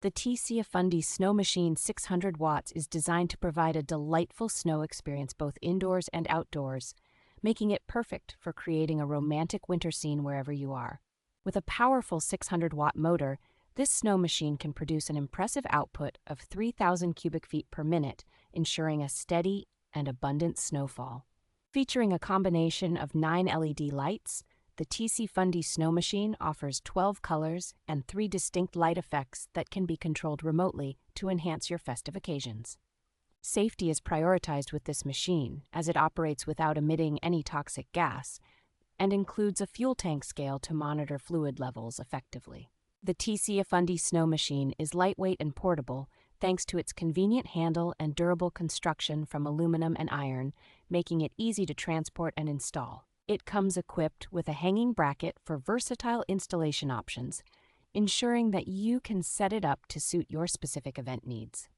The TCFUNDY Snow Machine 600 watts is designed to provide a delightful snow experience both indoors and outdoors, making it perfect for creating a romantic winter scene wherever you are. With a powerful 600-watt motor, this snow machine can produce an impressive output of 3,000 cubic feet per minute, ensuring a steady and abundant snowfall. Featuring a combination of 9 LED lights, the TCFUNDY Snow Machine offers 12 colors and 3 distinct light effects that can be controlled remotely to enhance your festive occasions. Safety is prioritized with this machine, as it operates without emitting any toxic gas, and includes a fuel tank scale to monitor fluid levels effectively. The TCFUNDY Snow Machine is lightweight and portable, thanks to its convenient handle and durable construction from aluminum and iron, making it easy to transport and install. It comes equipped with a hanging bracket for versatile installation options, ensuring that you can set it up to suit your specific event needs.